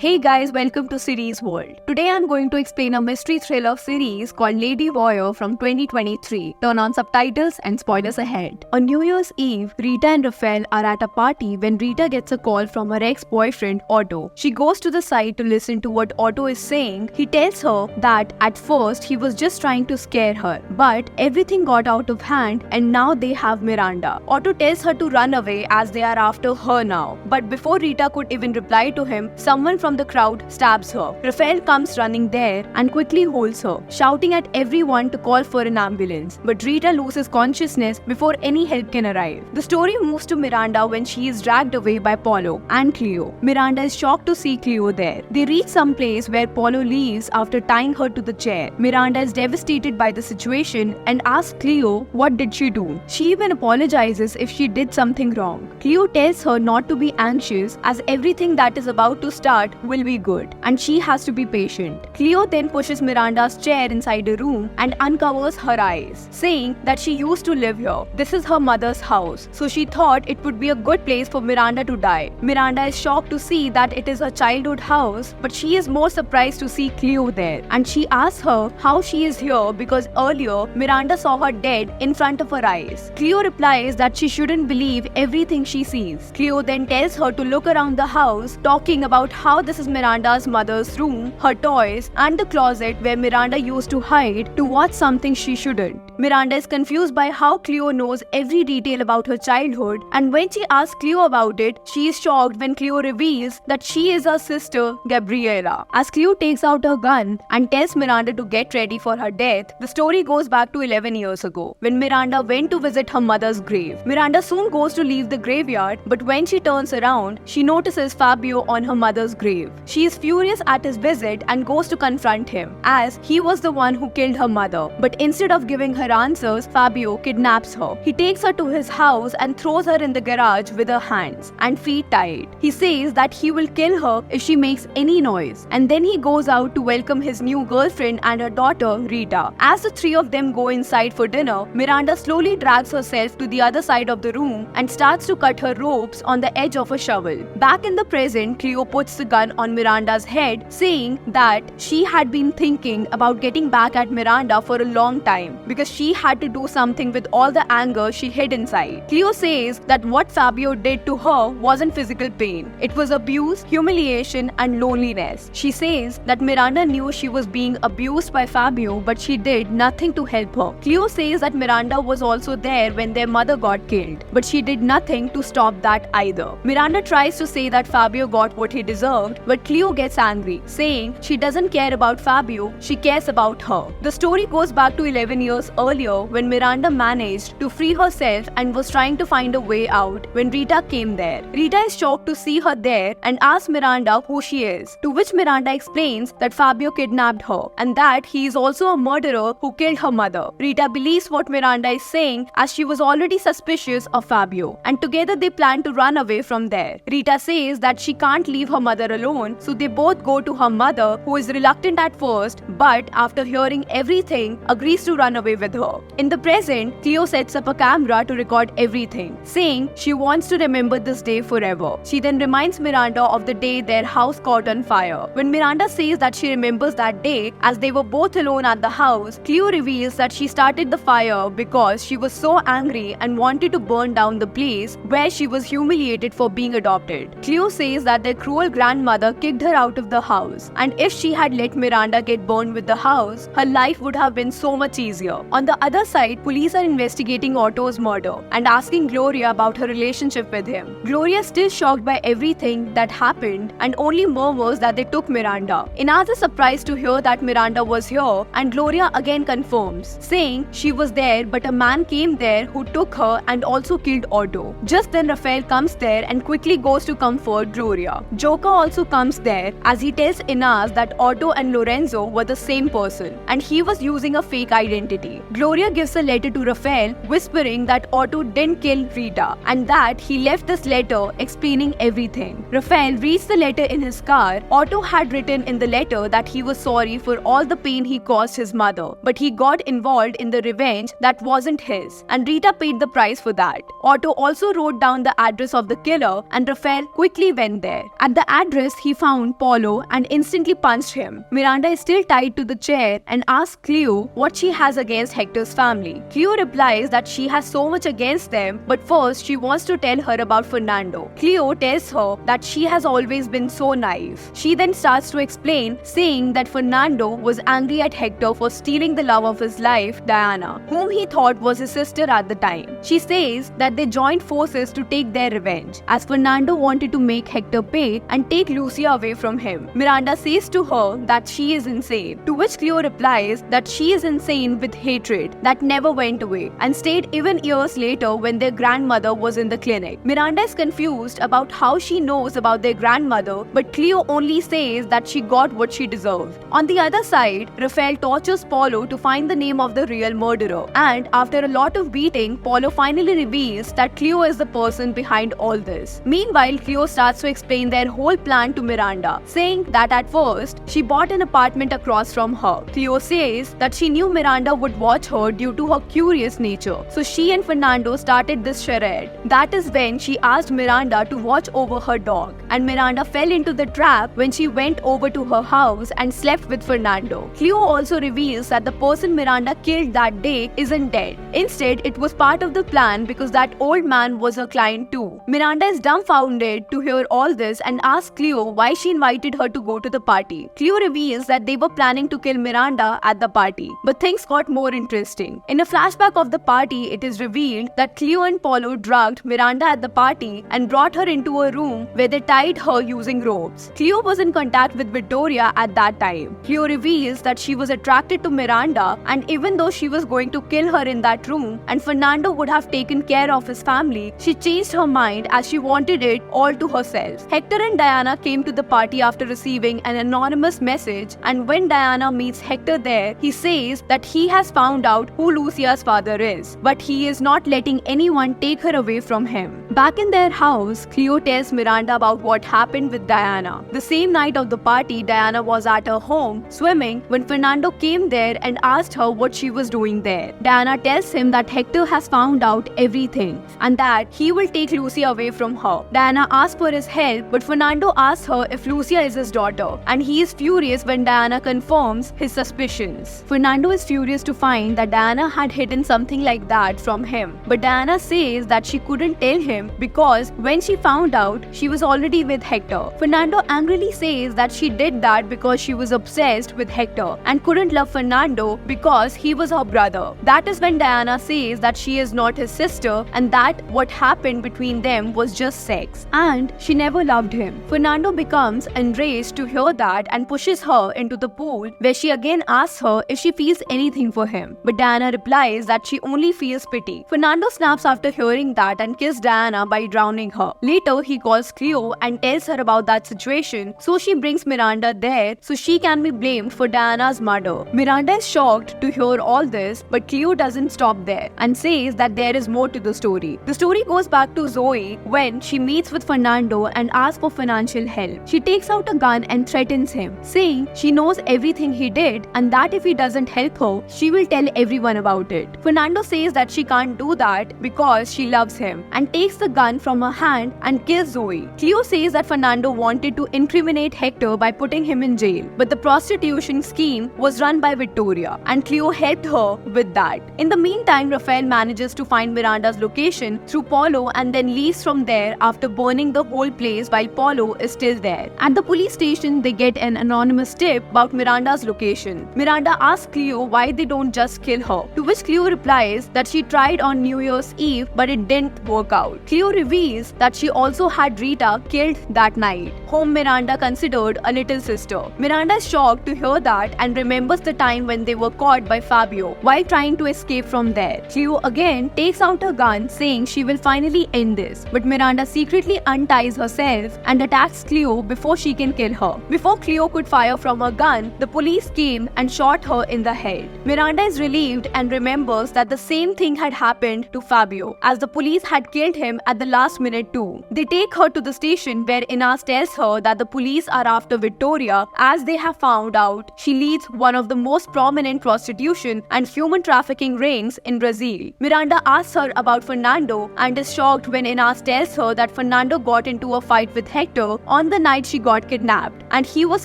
Hey guys, welcome to Series World. Today I'm going to explain a mystery thriller series called Lady Voyeur from 2023. Turn on subtitles and spoilers ahead. On New Year's Eve, Rita and Rafael are at a party when Rita gets a call from her ex-boyfriend Otto. She goes to the side to listen to what Otto is saying. He tells her that at first he was just trying to scare her, but everything got out of hand and now they have Miranda. Otto tells her to run away as they are after her now. But before Rita could even reply to him, someone from the crowd stabs her. Rafael comes running there and quickly holds her, shouting at everyone to call for an ambulance. But Rita loses consciousness before any help can arrive. The story moves to Miranda when she is dragged away by Paulo and Cléo. Miranda is shocked to see Cléo there. They reach some place where Paulo leaves after tying her to the chair. Miranda is devastated by the situation and asks Cléo what did she do. She even apologizes if she did something wrong. Cléo tells her not to be anxious as everything that is about to start will be good and she has to be patient. Cléo then pushes Miranda's chair inside a room and uncovers her eyes, saying that she used to live here. This is her mother's house, so she thought it would be a good place for Miranda to die. Miranda is shocked to see that it is her childhood house, but she is more surprised to see Cléo there, and she asks her how she is here because earlier Miranda saw her dead in front of her eyes. Cléo replies that she shouldn't believe everything she sees. Cléo then tells her to look around the house, talking about how this is Miranda's mother's room, her toys, and the closet where Miranda used to hide to watch something she shouldn't. Miranda is confused by how Cléo knows every detail about her childhood, and when she asks Cléo about it, she is shocked when Cléo reveals that she is her sister, Gabriela. As Cléo takes out her gun and tells Miranda to get ready for her death, the story goes back to 11 years ago, when Miranda went to visit her mother's grave. Miranda soon goes to leave the graveyard, but when she turns around, she notices Fabio on her mother's grave. She is furious at his visit and goes to confront him, as he was the one who killed her mother. But instead of giving her answers, Fabio kidnaps her. He takes her to his house and throws her in the garage with her hands and feet tied. He says that he will kill her if she makes any noise, and then he goes out to welcome his new girlfriend and her daughter, Rita. As the three of them go inside for dinner, Miranda slowly drags herself to the other side of the room and starts to cut her ropes on the edge of a shovel. Back in the present, Cléo puts the gun on Miranda's head, saying that she had been thinking about getting back at Miranda for a long time because she had to do something with all the anger she hid inside. Cléo says that what Fabio did to her wasn't physical pain. It was abuse, humiliation, and loneliness. She says that Miranda knew she was being abused by Fabio, but she did nothing to help her. Cléo says that Miranda was also there when their mother got killed, but she did nothing to stop that either. Miranda tries to say that Fabio got what he deserved, but Cléo gets angry, saying she doesn't care about Fabio, she cares about her. The story goes back to 11 years earlier when Miranda managed to free herself and was trying to find a way out when Rita came there. Rita is shocked to see her there and asks Miranda who she is, to which Miranda explains that Fabio kidnapped her and that he is also a murderer who killed her mother. Rita believes what Miranda is saying as she was already suspicious of Fabio, and together they plan to run away from there. Rita says that she can't leave her mother alone, so they both go to her mother, who is reluctant at first, but after hearing everything, agrees to run away with her. In the present, Cléo sets up a camera to record everything, saying she wants to remember this day forever. She then reminds Miranda of the day their house caught on fire. When Miranda says that she remembers that day as they were both alone at the house, Cléo reveals that she started the fire because she was so angry and wanted to burn down the place where she was humiliated for being adopted. Cléo says that their cruel grandmother kicked her out of the house, and if she had let Miranda get burned with the house, her life would have been so much easier. On the other side, police are investigating Otto's murder and asking Gloria about her relationship with him. Gloria is still shocked by everything that happened and only murmurs that they took Miranda. Inaz is surprised to hear that Miranda was here, and Gloria again confirms, saying she was there but a man came there who took her and also killed Otto. Just then Rafael comes there and quickly goes to comfort Gloria. Joker also comes there as he tells Inaz that Otto and Lorenzo were the same person and he was using a fake identity. Gloria gives a letter to Rafael, whispering that Otto didn't kill Rita and that he left this letter explaining everything. Rafael reads the letter in his car. Otto had written in the letter that he was sorry for all the pain he caused his mother, but he got involved in the revenge that wasn't his, and Rita paid the price for that. Otto also wrote down the address of the killer, and Rafael quickly went there. At the address, he found Paulo and instantly punched him. Miranda is still tied to the chair and asks Cleo what she has against Hector's family. Cleo replies that she has so much against them, but first she wants to tell her about Fernando. Cleo tells her that she has always been so naive. She then starts to explain, saying that Fernando was angry at Hector for stealing the love of his life, Diana, whom he thought was his sister at the time. She says that they joined forces to take their revenge, as Fernando wanted to make Hector pay and take Lucia away from him. Miranda says to her that she is insane, to which Cleo replies that she is insane with hatred that never went away and stayed even years later when their grandmother was in the clinic. Miranda is confused about how she knows about their grandmother, but Cleo only says that she got what she deserved. On the other side, Rafael tortures Paulo to find the name of the real murderer, and after a lot of beating, Paulo finally reveals that Cleo is the person behind all this. Meanwhile, Cleo starts to explain their whole plan to Miranda, saying that at first, she bought an apartment across from her. Cleo says that she knew Miranda would watch her due to her curious nature, so she and Fernando started this charade. That is when she asked Miranda to watch over her dog, and Miranda fell into the trap when she went over to her house and slept with Fernando. Cleo also reveals that the person Miranda killed that day isn't dead. Instead, it was part of the plan because that old man was her client too. Miranda is dumbfounded to hear all this and asks Cleo why she invited her to go to the party. Cleo reveals that they were planning to kill Miranda at the party, but things got more interesting. In a flashback of the party, it is revealed that Cleo and Paulo drugged Miranda at the party and brought her into a room where they tied her using ropes. Cleo was in contact with Victoria at that time. Cleo reveals that she was attracted to Miranda, and even though she was going to kill her in that room and Fernando would have taken care of his family, she changed her mind as she wanted it all to herself. Hector and Diana came to the party after receiving an anonymous message, and when Diana meets Hector there, he says that he has found out who Lucia's father is, but he is not letting anyone take her away from him. Back in their house, Cleo tells Miranda about what happened with Diana. The same night of the party, Diana was at her home swimming when Fernando came there and asked her what she was doing there. Diana tells him that Hector has found out everything and that he will take Lucia away from her. Diana asks for his help, but Fernando asks her if Lucia is his daughter, and he is furious when Diana confirms his suspicions. Fernando is furious to find that Diana had hidden something like that from him, but Diana says that she couldn't tell him because when she found out, she was already with Hector. Fernando angrily says that she did that because she was obsessed with Hector and couldn't love Fernando because he was her brother. That is when Diana says that she is not his sister and that what happened between them was just sex and she never loved him. Fernando becomes enraged to hear that and pushes her into the pool, where she again asks her if she feels anything for him, but Diana replies that she only feels pity. Fernando snaps after hearing that and kills Diana by drowning her. Later, he calls Cleo and tells her about that situation, so she brings Miranda there so she can be blamed for Diana's murder. Miranda is shocked to hear all this, but Cleo doesn't stop there and says that there is more to the story. The story goes back to Zoe when she meets with Fernando and asks for financial help. She takes out a gun and threatens him, saying she knows everything he did and that if he doesn't help her, she will tell everyone about it. Fernando says that she can't do that because she loves him and takes the gun from her hand and kills Zoe. Cleo says that Fernando wanted to incriminate Hector by putting him in jail, but the prostitution scheme was run by Victoria and Cleo helped her with that. In the meantime, Rafael manages to find Miranda's location through Paulo and then leaves from there after burning the whole place while Paulo is still there. At the police station, they get an anonymous tip about Miranda's location. Miranda asks Cleo why they don't just kill her, to which Cleo replies that she tried on New Year's Eve but it didn't work out. Cleo reveals that she also had Rita killed that night, whom Miranda considered a little sister. Miranda is shocked to hear that and remembers the time when they were caught by Fabio while trying to escape from there. Cleo again takes out her gun, saying she will finally end this, but Miranda secretly unties herself and attacks Cleo before she can kill her. Before Cleo could fire from her gun, the police came and shot her in the head. Miranda is relieved and remembers that the same thing had happened to Fabio, as the police had killed him at the last minute too. They take her to the station where Inez tells her that the police are after Victoria, as they have found out she leads one of the most prominent prostitution and human trafficking rings in Brazil. Miranda asks her about Fernando and is shocked when Inez tells her that Fernando got into a fight with Hector on the night she got kidnapped, and he was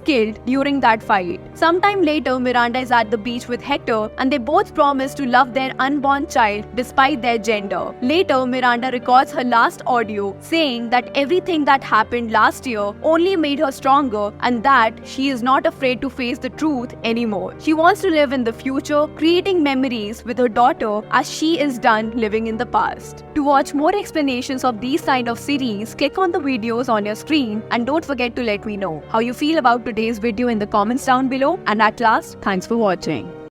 killed during that fight. Sometime later, Miranda is at the beach with Hector and they both promise to love their unborn child despite their gender. Later, Miranda records her last audio saying that everything that happened last year only made her stronger and that she is not afraid to face the truth anymore. She wants to live in the future, creating memories with her daughter as she is done living in the past. To watch more explanations of these kind of series, click on the videos on your screen and don't forget to let me know how you feel about today's video in the comments down below. And at last, thanks for watching.